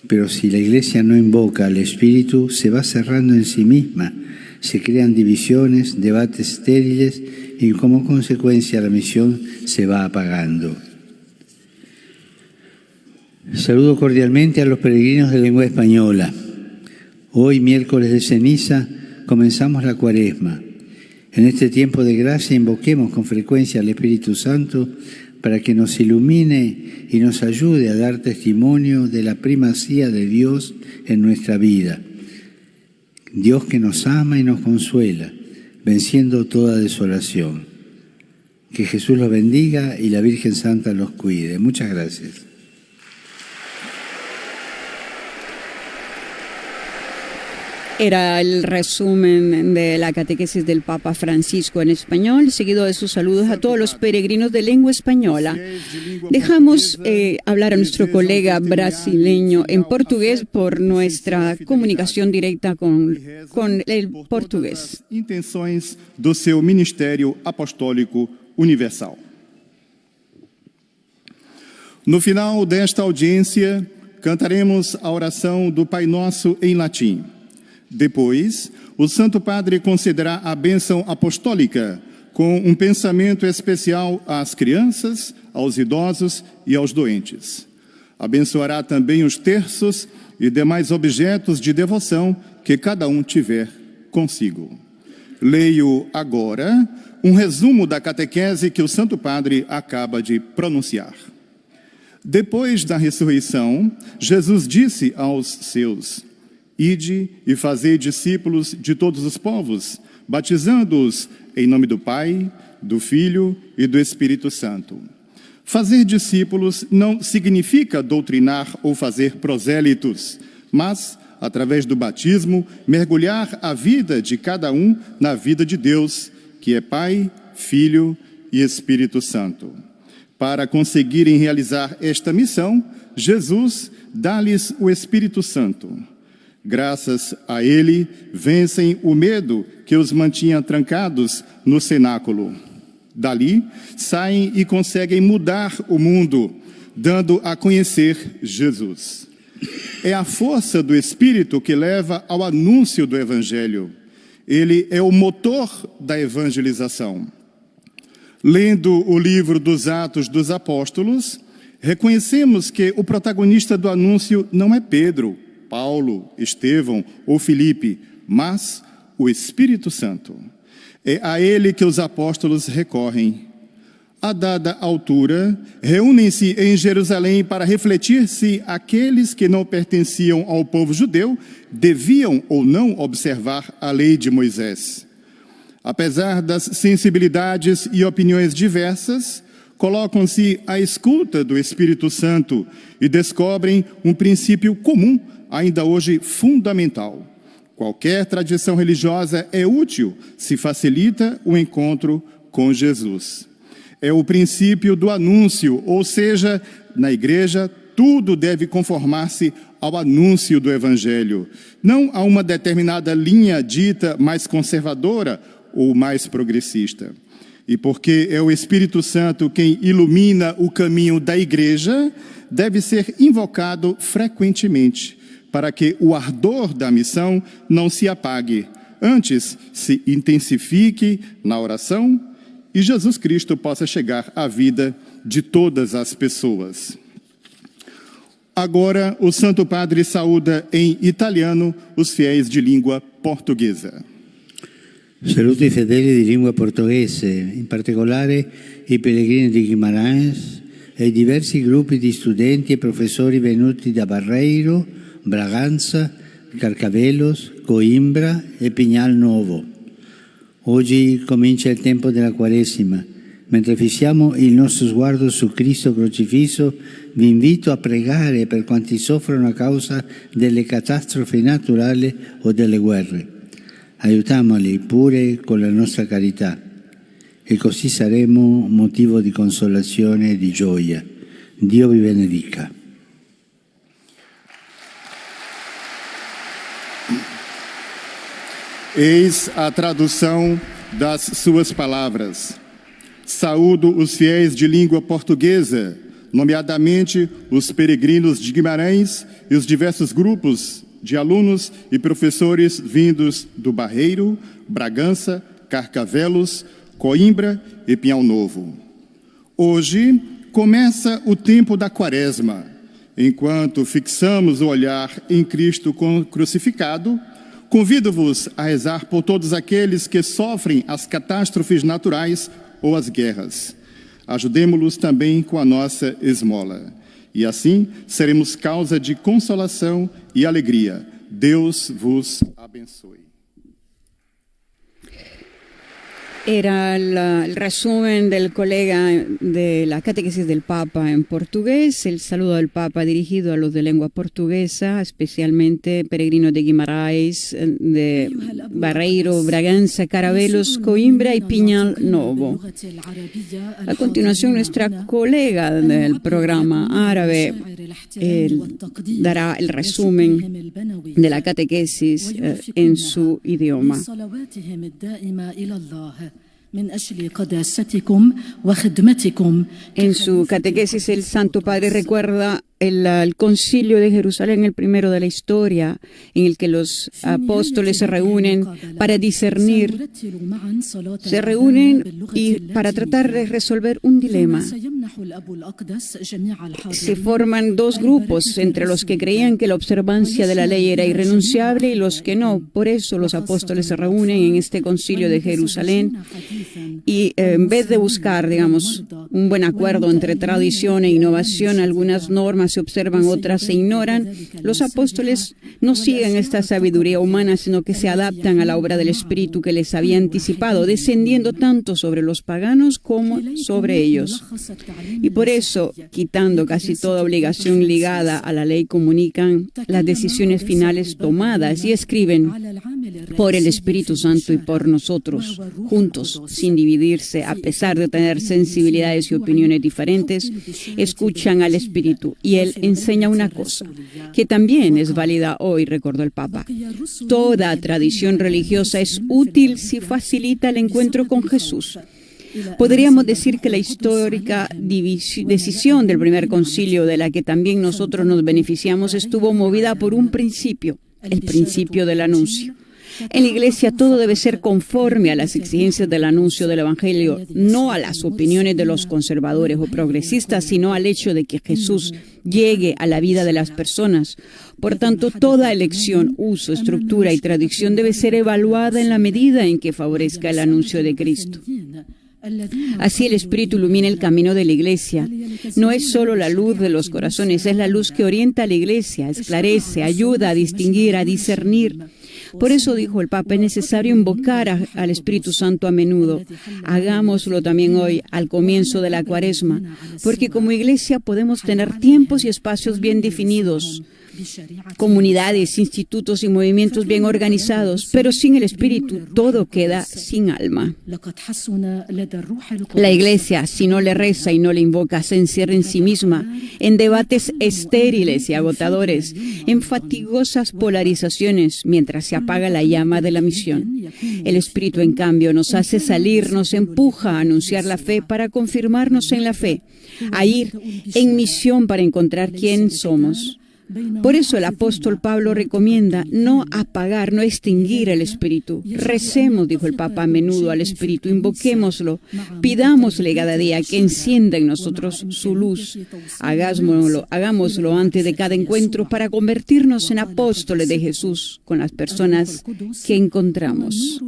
Pero si la Iglesia no invoca al Espíritu, se va cerrando en sí misma, se crean divisiones, debates estériles y como consecuencia la misión se va apagando. Saludo cordialmente a los peregrinos de lengua española. Hoy, miércoles de ceniza, comenzamos la Cuaresma. En este tiempo de gracia invoquemos con frecuencia al Espíritu Santo para que nos ilumine y nos ayude a dar testimonio de la primacía de Dios en nuestra vida. Dios que nos ama y nos consuela, venciendo toda desolación. Que Jesús los bendiga y la Virgen Santa los cuide. Muchas gracias. Era el resumen de la catequesis del Papa Francisco en español, seguido de sus saludos a todos los peregrinos de lengua española. Dejamos hablar a nuestro colega brasileño en portugués por nuestra comunicación directa con el portugués. Intenções do seu ministério apostólico universal. No final desta audiência, cantaremos a oração do Pai Nosso em latim. Depois, o Santo Padre concederá a bênção apostólica com um pensamento especial às crianças, aos idosos e aos doentes. Abençoará também os terços e demais objetos de devoção que cada um tiver consigo. Leio agora um resumo da catequese que o Santo Padre acaba de pronunciar. Depois da ressurreição, Jesus disse aos seus: Ide e fazei discípulos de todos os povos, batizando-os em nome do Pai, do Filho e do Espírito Santo. Fazer discípulos não significa doutrinar ou fazer prosélitos, mas, através do batismo, mergulhar a vida de cada um na vida de Deus, que é Pai, Filho e Espírito Santo. Para conseguirem realizar esta missão, Jesus dá-lhes o Espírito Santo. Graças a ele, vencem o medo que os mantinha trancados no cenáculo. Dali, saem e conseguem mudar o mundo, dando a conhecer Jesus. É a força do Espírito que leva ao anúncio do Evangelho. Ele é o motor da evangelização. Lendo o livro dos Atos dos Apóstolos, reconhecemos que o protagonista do anúncio não é Pedro, Paulo, Estevão ou Filipe, mas o Espírito Santo. É a ele que os apóstolos recorrem. A dada altura, reúnem-se em Jerusalém para refletir se aqueles que não pertenciam ao povo judeu deviam ou não observar a lei de Moisés. Apesar das sensibilidades e opiniões diversas, colocam-se à escuta do Espírito Santo e descobrem um princípio comum, ainda hoje fundamental. Qualquer tradição religiosa é útil se facilita o encontro com Jesus. É o princípio do anúncio, ou seja, na igreja, tudo deve conformar-se ao anúncio do Evangelho, não a uma determinada linha dita mais conservadora ou mais progressista. E porque é o Espírito Santo quem ilumina o caminho da igreja, deve ser invocado frequentemente, para que o ardor da missão não se apague, antes se intensifique na oração e Jesus Cristo possa chegar à vida de todas as pessoas. Agora, o Santo Padre saúda em italiano os fiéis de língua portuguesa. Saluto i fedeli di lingua portoghese, in particolare i pellegrini di Guimarães e i diversi gruppi di studenti e professori venuti da Barreiro, Bragança, Carcavelos, Coimbra e Pignal Nuovo. Oggi comincia il tempo della Quaresima. Mentre fissiamo il nostro sguardo su Cristo crocifisso, vi invito a pregare per quanti soffrono a causa delle catastrofi naturali o delle guerre. Aiutiamoli pure con la nostra carità e così saremo motivo di consolazione e di gioia. Dio vi benedica. Eis a tradução das suas palavras. Saúdo os fiéis de língua portuguesa, nomeadamente os peregrinos de Guimarães e os diversos grupos de alunos e professores vindos do Barreiro, Bragança, Carcavelos, Coimbra e Pinhal Novo. Hoje começa o tempo da Quaresma. Enquanto fixamos o olhar em Cristo crucificado, convido-vos a rezar por todos aqueles que sofrem as catástrofes naturais ou as guerras. Ajudemo-los também com a nossa esmola. E assim seremos causa de consolação e alegria. Deus vos abençoe. Era el resumen del colega de la catequesis del Papa en portugués, el saludo del Papa dirigido a los de lengua portuguesa, especialmente peregrinos de Guimarães, de Barreiro, Braganza, Caravelos, Coimbra y Piñal Novo. A continuación, nuestra colega del programa árabe dará el resumen de la catequesis en su idioma. En su catequesis, el Santo Padre recuerda el concilio de Jerusalén, el primero de la historia, en el que los apóstoles se reúnen para discernir, se reúnen y para tratar de resolver un dilema. Se forman dos grupos, entre los que creían que la observancia de la ley era irrenunciable y los que no. Por eso los apóstoles se reúnen en este concilio de Jerusalén y en vez de buscar, digamos, un buen acuerdo entre tradición e innovación, algunas normas se observan, otras se ignoran. Los apóstoles no siguen esta sabiduría humana, sino que se adaptan a la obra del Espíritu que les había anticipado, descendiendo tanto sobre los paganos como sobre ellos. Y por eso, quitando casi toda obligación ligada a la ley, comunican las decisiones finales tomadas y escriben por el Espíritu Santo y por nosotros, juntos, sin dividirse, a pesar de tener sensibilidades y opiniones diferentes, escuchan al Espíritu y Él enseña una cosa que también es válida hoy, recordó el Papa. Toda tradición religiosa es útil si facilita el encuentro con Jesús. Podríamos decir que la histórica decisión del primer concilio, de la que también nosotros nos beneficiamos, estuvo movida por un principio, el principio del anuncio. En la Iglesia todo debe ser conforme a las exigencias del anuncio del Evangelio, no a las opiniones de los conservadores o progresistas, sino al hecho de que Jesús llegue a la vida de las personas. Por tanto, toda elección, uso, estructura y tradición debe ser evaluada en la medida en que favorezca el anuncio de Cristo. Así el Espíritu ilumina el camino de la Iglesia. No es solo la luz de los corazones, es la luz que orienta a la Iglesia, esclarece, ayuda a distinguir, a discernir. Por eso, dijo el Papa, es necesario invocar al Espíritu Santo a menudo. Hagámoslo también hoy, al comienzo de la Cuaresma, porque como Iglesia podemos tener tiempos y espacios bien definidos, comunidades, institutos y movimientos bien organizados, pero sin el Espíritu todo queda sin alma. La Iglesia, si no le reza y no le invoca, se encierra en sí misma, en debates estériles y agotadores, en fatigosas polarizaciones, mientras se apaga la llama de la misión. El Espíritu, en cambio, nos hace salir, nos empuja a anunciar la fe para confirmarnos en la fe, a ir en misión para encontrar quién somos. Por eso el apóstol Pablo recomienda no apagar, no extinguir el Espíritu. Recemos, dijo el Papa, a menudo al Espíritu, invoquémoslo, pidámosle cada día que encienda en nosotros su luz. Hagámoslo antes de cada encuentro para convertirnos en apóstoles de Jesús con las personas que encontramos.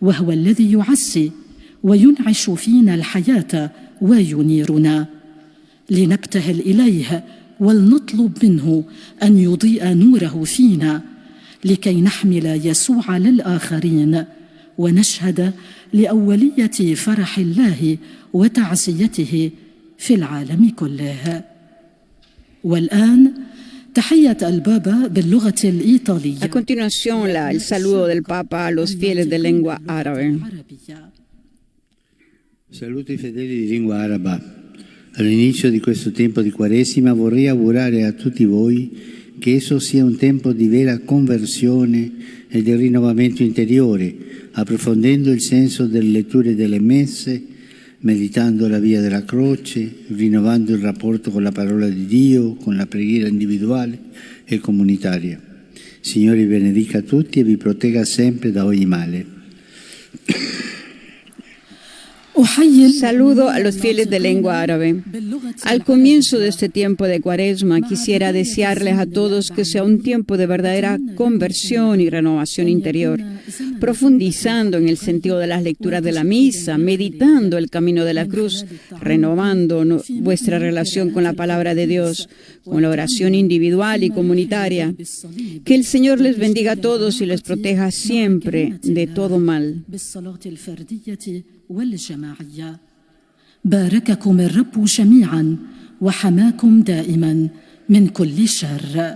وهو الذي يعزي وينعش فينا الحياة وينيرنا لنبتهل إليه ولنطلب منه أن يضيء نوره فينا لكي نحمل يسوع للآخرين ونشهد لأولية فرح الله وتعزيته في العالم كله. والآن A continuación, el saludo del Papa a los fieles de lengua árabe. Saluto i fedeli di lingua araba. All'inizio di questo tempo di Quaresima vorrei augurare a tutti voi che esso sia un tempo di vera conversione e di rinnovamento interiore, approfondendo il senso delle letture delle messe, meditando la via della croce, rinnovando il rapporto con la parola di Dio, con la preghiera individuale e comunitaria. Signore vi benedica tutti e vi protegga sempre da ogni male. Saludo a los fieles de lengua árabe. Al comienzo de este tiempo de Cuaresma, quisiera desearles a todos que sea un tiempo de verdadera conversión y renovación interior, profundizando en el sentido de las lecturas de la misa, meditando el camino de la cruz, renovando vuestra relación con la palabra de Dios, con la oración individual y comunitaria. Que el Señor les bendiga a todos y les proteja siempre de todo mal. والجماعية بارككم الرب جميعا وحماكم دائما من كل شر.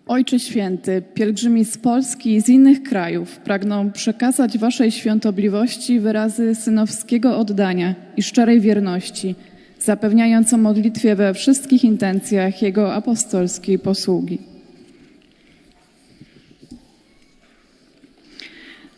Ojcze Święty, pielgrzymi z Polski i z innych krajów pragną przekazać Waszej świątobliwości wyrazy synowskiego oddania i szczerej wierności, zapewniając o modlitwie we wszystkich intencjach Jego apostolskiej posługi.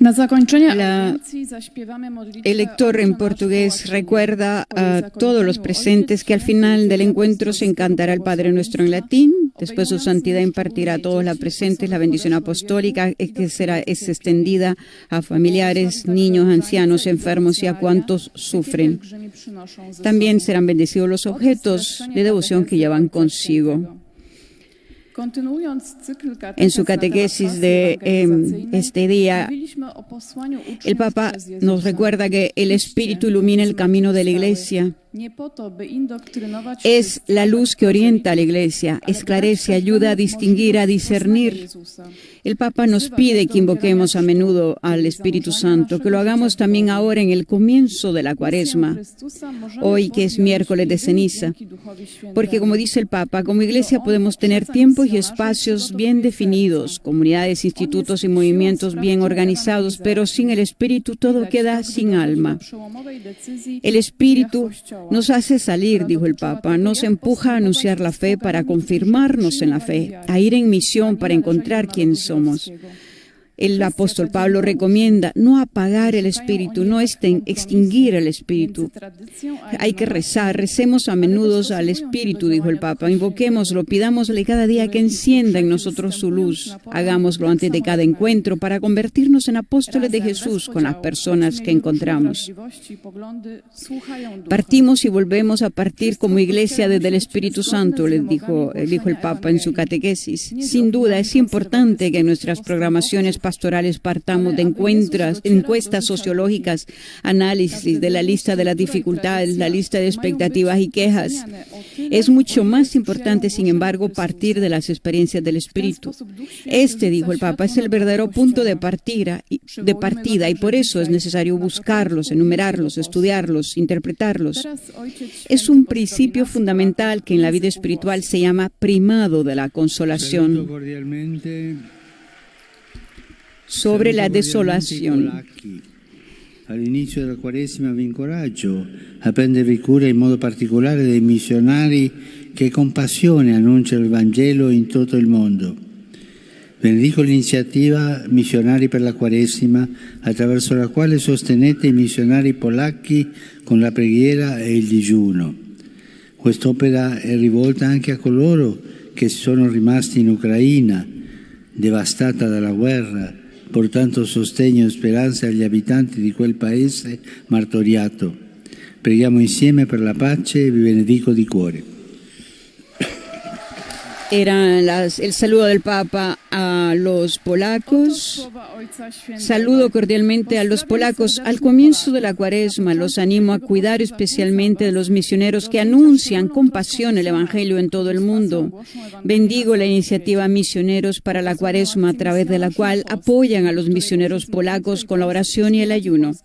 Na zakończenie audiencji zaśpiewamy modlitwę. El lector en portugués recuerda a todos los presentes que al final del encuentro se cantará el Padre Nuestro en latín. Después su santidad impartirá a todos los presentes la bendición apostólica que es extendida a familiares, niños, ancianos, enfermos y a cuantos sufren. También serán bendecidos los objetos de devoción que llevan consigo. En su catequesis de este día, el Papa nos recuerda que el Espíritu ilumina el camino de la Iglesia. Es la luz que orienta a la Iglesia, esclarece, ayuda a distinguir, a discernir. El Papa nos pide que invoquemos a menudo al Espíritu Santo, que lo hagamos también ahora en el comienzo de la Cuaresma, hoy que es miércoles de ceniza, porque como dice el Papa, como Iglesia podemos tener tiempos y espacios bien definidos, comunidades, institutos y movimientos bien organizados, pero sin el Espíritu todo queda sin alma. El Espíritu nos hace salir, dijo el Papa, nos empuja a anunciar la fe para confirmarnos en la fe, a ir en misión para encontrar quién somos. El apóstol Pablo recomienda no apagar el espíritu, no extinguir el espíritu. Hay que rezar, recemos a menudo al espíritu, dijo el Papa, invoquémoslo, pidámosle cada día que encienda en nosotros su luz. Hagámoslo antes de cada encuentro para convertirnos en apóstoles de Jesús con las personas que encontramos. Partimos y volvemos a partir como iglesia desde el Espíritu Santo, les dijo el Papa en su catequesis. Sin duda es importante que en nuestras programaciones pastorales partamos de encuestas sociológicas, análisis de la lista de las dificultades, la lista de expectativas y quejas. Es mucho más importante, sin embargo, partir de las experiencias del Espíritu. Dijo el Papa, es el verdadero punto de partida y por eso es necesario buscarlos, enumerarlos, estudiarlos, interpretarlos. Es un principio fundamental que en la vida espiritual se llama primado de la consolación. Sobre la desolación. All'inizio della Quaresima vi incoraggio a prendervi cura in modo particolare dei missionari che con passione annunciano il Vangelo in tutto il mondo. Benedico l'iniziativa Missionari per la Quaresima, attraverso la quale sostenete i missionari polacchi con la preghiera e il digiuno. Quest'opera è rivolta anche a coloro che sono rimasti in Ucraina, devastata dalla guerra, portando sostegno e speranza agli abitanti di quel paese martoriato. Preghiamo insieme per la pace e vi benedico di cuore. Era el saludo del Papa a los polacos. Saludo cordialmente a los polacos. Al comienzo de la Cuaresma los animo a cuidar especialmente de los misioneros que anuncian con pasión el Evangelio en todo el mundo. Bendigo la iniciativa Misioneros para la Cuaresma, a través de la cual apoyan a los misioneros polacos con la oración y el ayuno.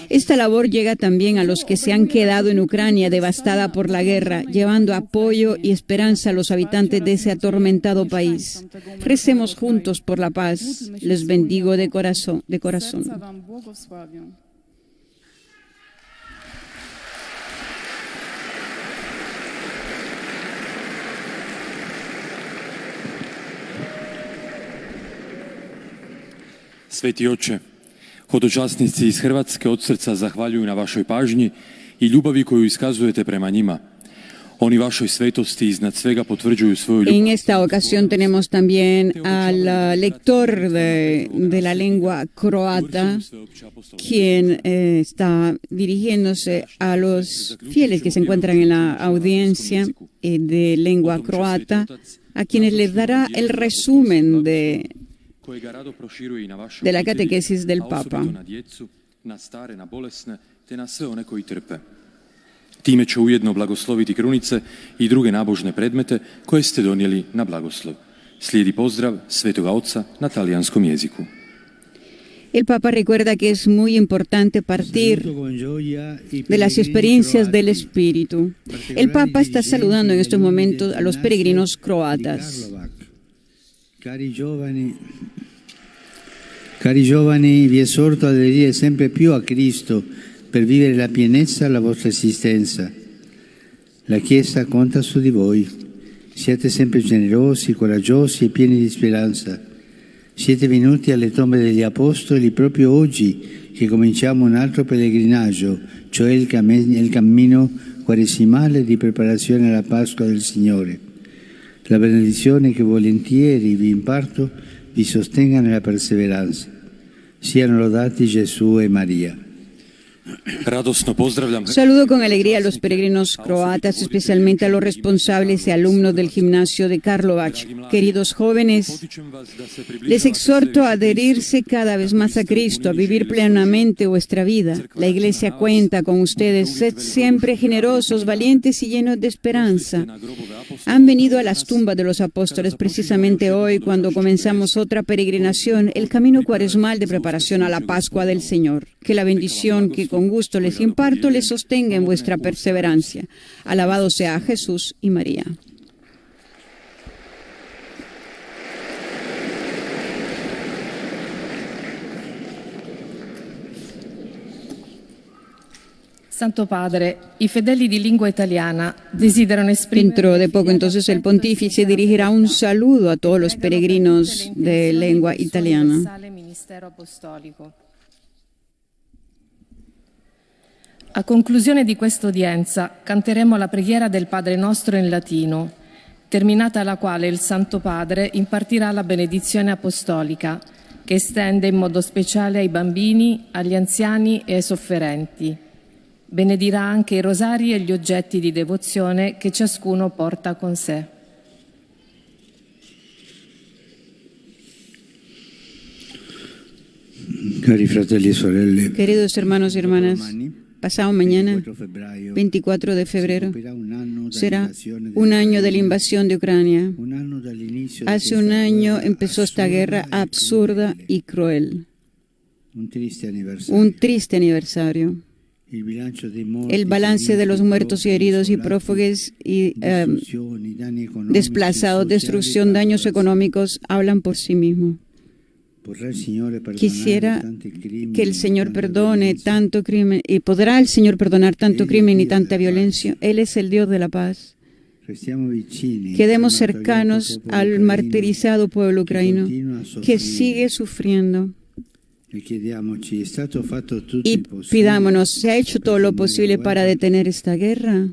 Esta labor llega también a los que se han quedado en Ucrania devastada por la guerra, llevando apoyo y esperanza a los habitantes de ese atormentado país. Recemos juntos por la paz. Les bendigo de corazón. Sveti Oče, hodočasnici iz Hrvatske od srca zahvaljuju na vašoj pažnji i ljubavi koju iskazujete prema njima. Oni vašoj svetosti iznad svega potvrđuju svoju ljubav. En esta ocasión tenemos también al lector de la lengua croata, quien está dirigiéndose a los fieles que se encuentran en la audiencia de lengua croata, a quienes les dará el resumen de la catequesis del Papa. Na stare, na bolesne, te na sve one koji trpe. Time će ujedno blagosloviti krunice i druge nabožne predmete koje ste donijeli na blagoslov. Slijedi pozdrav Svetoga Oca na talijanskom jeziku. El Papa recuerda que es muy importante partir de las experiencias del Espíritu. El Papa está saludando en estos momentos a los peregrinos croatas. Cari giovani, vi esorto ad aderire sempre più a Cristo per vivere la pienezza della vostra esistenza. La Chiesa conta su di voi. Siete sempre generosi, coraggiosi e pieni di speranza. Siete venuti alle tombe degli Apostoli proprio oggi che cominciamo un altro pellegrinaggio, cioè il cammino quaresimale di preparazione alla Pasqua del Signore. La benedizione che volentieri vi imparto vi sostenga nella perseveranza. Siano lodati Gesù e María. Radosno pozdravljam. Saludo con alegría a los peregrinos croatas, especialmente a los responsables y alumnos del gimnasio de Karlovac. Queridos jóvenes, les exhorto a adherirse cada vez más a Cristo, a vivir plenamente vuestra vida. La Iglesia cuenta con ustedes. Sed siempre generosos, valientes y llenos de esperanza. Han venido a las tumbas de los apóstoles precisamente hoy, cuando comenzamos otra peregrinación, el camino cuaresmal de preparación a la Pascua del Señor. Que la bendición que con gusto les imparto les sostenga en vuestra perseverancia. Alabado sea Jesús y María. Santo Padre, i fedeli di lingua italiana desiderano esprimere... Dentro de poco entonces el pontífice dirigirá un saludo a todos los peregrinos de lengua italiana. A conclusione di questa udienza canteremo la preghiera del Padre Nostro in latino, terminata la quale il Santo Padre impartirà la benedizione apostolica, che estende in modo speciale ai bambini, agli anziani e ai sofferenti. Benedirà anche i rosari e gli oggetti di devozione che ciascuno porta con sé. Cari fratelli e sorelle, Queridos hermanos y hermanas, pasado mañana, 24 de febrero, será un año de la invasión de Ucrania. Hace un año empezó esta guerra absurda y cruel. Un triste aniversario. El balance de los muertos y heridos y prófugos y desplazados, destrucción, daños económicos, hablan por sí mismos. Quisiera que el Señor perdone tanto crimen, y podrá el Señor perdonar tanto crimen y tanta violencia. Él es el Dios de la paz. Quedemos cercanos al martirizado pueblo ucraniano que sigue sufriendo. Y pidámonos, ¿se ha hecho todo lo posible para detener esta guerra?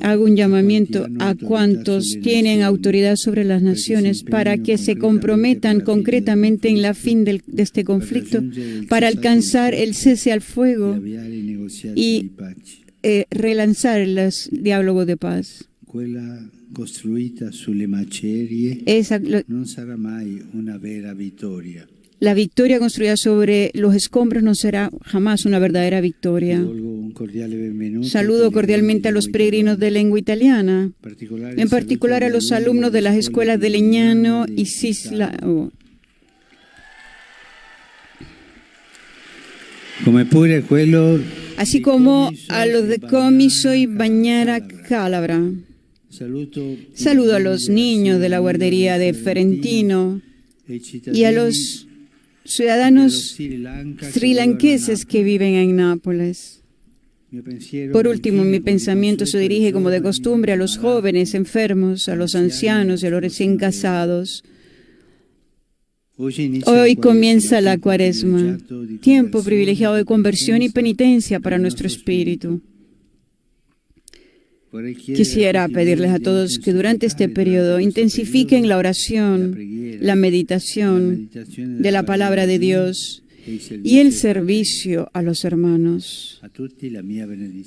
Hago un llamamiento a cuantos tienen autoridad sobre las naciones para que se comprometan concretamente en la fin de este conflicto, para alcanzar el cese al fuego y relanzar el diálogo de paz. La victoria construida sobre los escombros no será jamás una verdadera victoria. Saludo cordialmente a los peregrinos de lengua italiana, en particular a los alumnos de las escuelas de Legnano y Sislavo. Así como a los de Comiso y Bagnara Calabra. Saludo a los niños de la guardería de Ferentino y a los ciudadanos srilankeses que viven en Nápoles. Por último, mi pensamiento se dirige, como de costumbre, a los jóvenes enfermos, a los ancianos y a los recién casados. Hoy comienza la Cuaresma, tiempo privilegiado de conversión y penitencia para nuestro espíritu. Quisiera pedirles a todos que durante este periodo intensifiquen la oración, la meditación de la palabra de Dios y el servicio a los hermanos.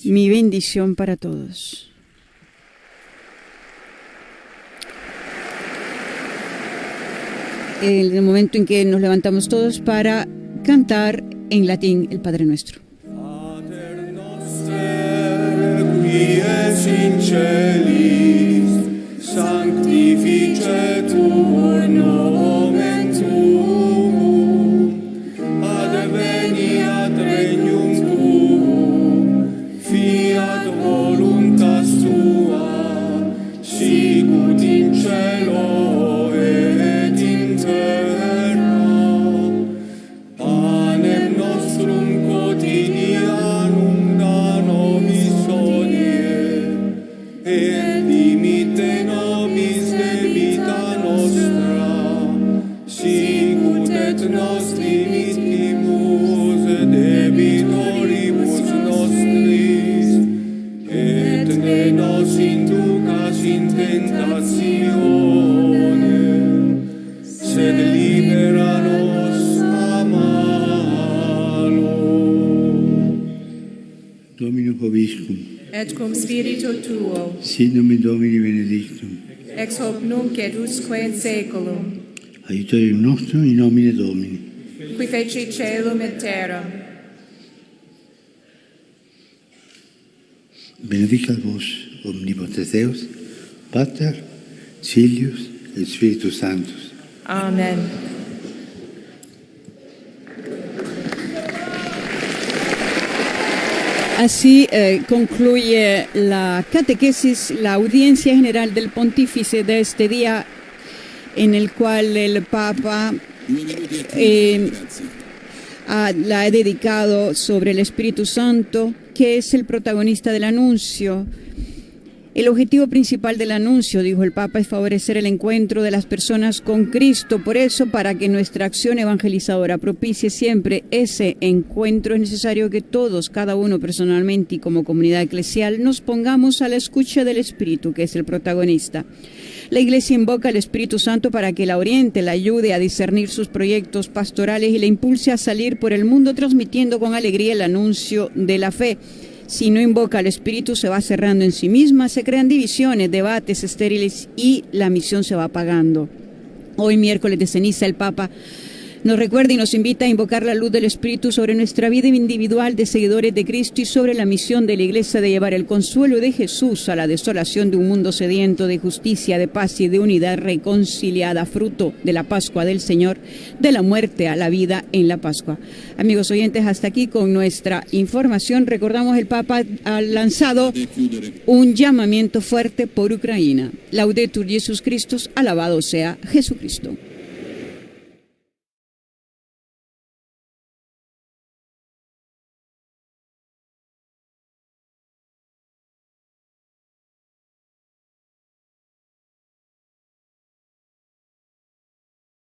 Mi bendición para todos. En el momento en que nos levantamos todos para cantar en latín el Padre Nuestro. Qui es in celis, sanctificetur nomen tuum, adveniat regnum tuum, fiat voluntas tua, sicut in cielo et in terra. Panem nostrum quotidianum da nobis et dimite nobis debita nostra, sicut et nos dimittimus debitoribus nostris, et ne nos inducas in tentatione, sed libera nos a malo. Domino Vobiscum. Et cum spiritu tuo, Sit nomen Domini benedictum. ex hoc nunc et usque in saeculum, Aiutorium nostrum in nomine Domini. qui feci caelum et terram. Benedicat vos omnipotens Deus, Pater, Filius et Spiritus Sanctus. Amen. Así concluye la catequesis, la audiencia general del pontífice de este día, en el cual el Papa la ha dedicado sobre el Espíritu Santo, que es el protagonista del anuncio. El objetivo principal del anuncio, dijo el Papa, es favorecer el encuentro de las personas con Cristo. Por eso, para que nuestra acción evangelizadora propicie siempre ese encuentro, es necesario que todos, cada uno personalmente y como comunidad eclesial, nos pongamos a la escucha del Espíritu, que es el protagonista. La Iglesia invoca al Espíritu Santo para que la oriente, la ayude a discernir sus proyectos pastorales y la impulse a salir por el mundo transmitiendo con alegría el anuncio de la fe. Si no invoca al Espíritu, se va cerrando en sí misma, se crean divisiones, debates estériles y la misión se va apagando. Hoy, miércoles de ceniza, el Papa nos recuerda y nos invita a invocar la luz del Espíritu sobre nuestra vida individual de seguidores de Cristo y sobre la misión de la Iglesia de llevar el consuelo de Jesús a la desolación de un mundo sediento de justicia, de paz y de unidad reconciliada, fruto de la Pascua del Señor, de la muerte a la vida en la Pascua. Amigos oyentes, hasta aquí con nuestra información. Recordamos, el Papa ha lanzado un llamamiento fuerte por Ucrania. Laudetur Jesus Christus, alabado sea Jesucristo.